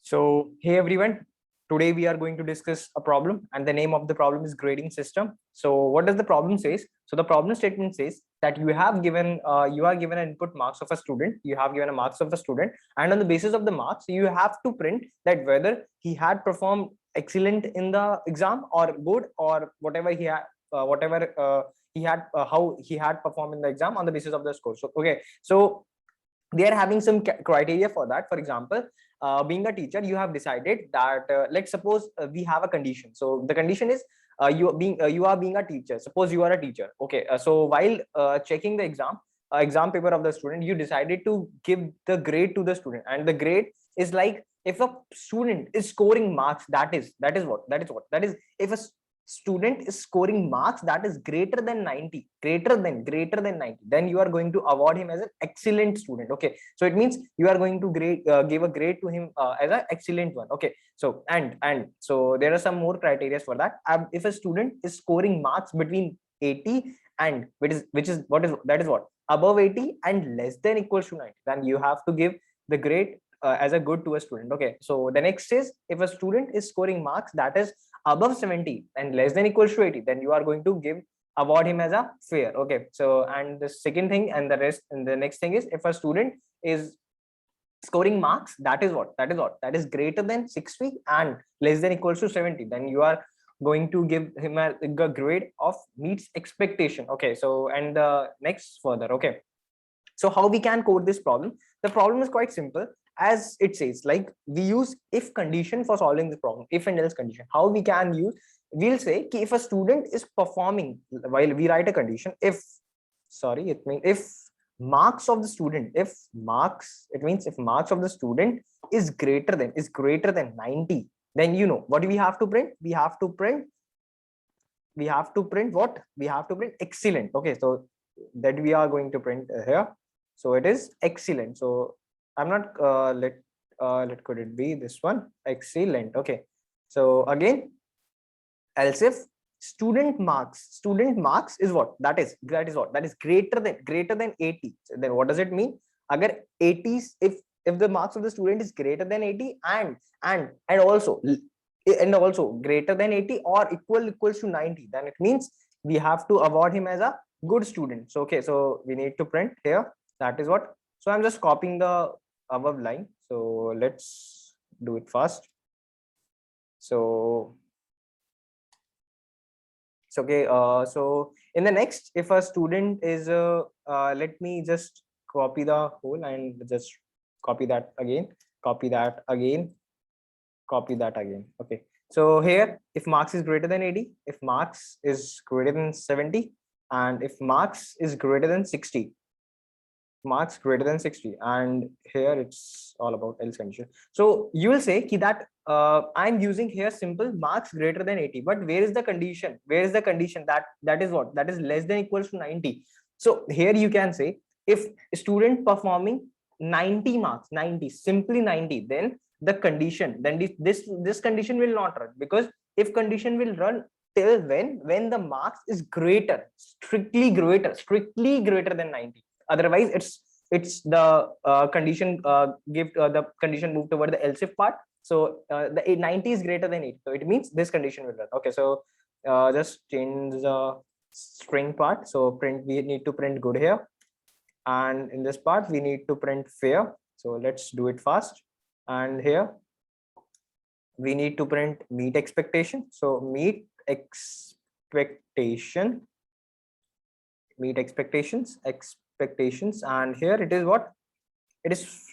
So, hey everyone, today we are going to discuss a problem, and the name of the problem is grading system. So, what does the problem says? So, the problem statement says that you are given an input marks of a student, you have given a marks of a student, and on the basis of the marks, you have to print that whether he had performed excellent in the exam or good or whatever he had how he had performed in the exam on the basis of the score. So, okay, so they are having some criteria for that. For example, being a teacher, you have decided that let's suppose we have a condition. So the condition is you are being a teacher. Suppose you are a teacher. Okay, so while checking the exam paper of the student, you decided to give the grade to the student, and the grade is like, if a student is scoring marks, that is if a student is scoring marks that is greater than 90, greater than 90, then you are going to award him as an excellent student. Okay, so it means you are going to give a grade to him as an excellent one. Okay, so and so there are some more criteria for that. If a student is scoring marks between 80 and what above 80 and less than equals to 90, then you have to give the grade as a good to a student. Okay, so the next is, if a student is scoring marks that is above 70 and less than equals to 80, then you are going to award him as a fair. Okay, so and the second thing and the next thing is, if a student is scoring marks that is greater than 60 and less than equals to 70, then you are going to give him a grade of meets expectation. Okay, so and the next further. Okay, so how we can code this problem? The problem is quite simple. As it says, like, we use if condition for solving the problem, if and else condition. How we can use, we'll say if a student is performing, while we write a condition, if it means if marks of the student, if marks, it means if marks of the student is greater than 90, then you know what we have to print. We have to print what? We have to print excellent. Okay, so that we are going to print here. So it is excellent. So I'm not let could it be this one, excellent. Okay, so again, else if student marks is what? That is greater than 80. So then what does it mean? Agar 80s, if the marks of the student is greater than 80 and also greater than 80 or equals to 90, then it means we have to award him as a good student. So okay, so we need to print here, that is what. So I'm just copying the above line, so let's do it fast. So it's okay. So in the next, if a student is let me just copy the whole and just copy that again, copy that again. Okay, so here, if marks is greater than 80, if marks is greater than 70, and if marks is greater than 60, and here it's all about else condition. So you will say that I'm using here simple marks greater than 80, but where is the condition? That is what? That is less than equals to 90. So here you can say, if student performing 90 marks, 90, simply 90, then the condition, then this condition will not run, because if condition will run till when the marks is strictly greater than 90. Otherwise it's the condition the condition moved toward the else if part. So the 90 is greater than 80, so it means this condition will run. Okay, so just change the string part. So we need to print good here, and in this part we need to print fair. So let's do it fast. And here we need to print meet expectation. So meet expectations, and here it is what? It is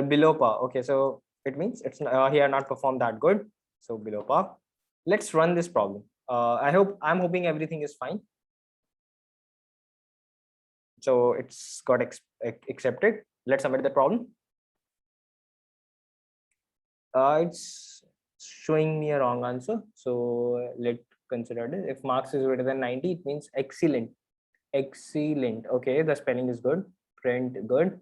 below par. Okay, so it means it's here not performed that good, so below par. Let's run this problem. I'm hoping everything is fine. So it's got accepted. Let's submit the problem. It's showing me a wrong answer, so let's consider it. If marks is greater than 90, it means excellent. Okay, the spelling is good. Print good.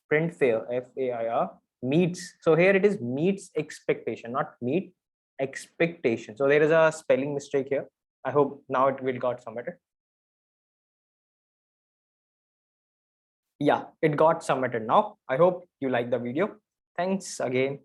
Print fair, FAIR. Meets, so here it is meets expectation, not meet expectation. So there is a spelling mistake here. I hope now it will got submitted. Yeah, it got submitted now. I hope you like the video. Thanks again.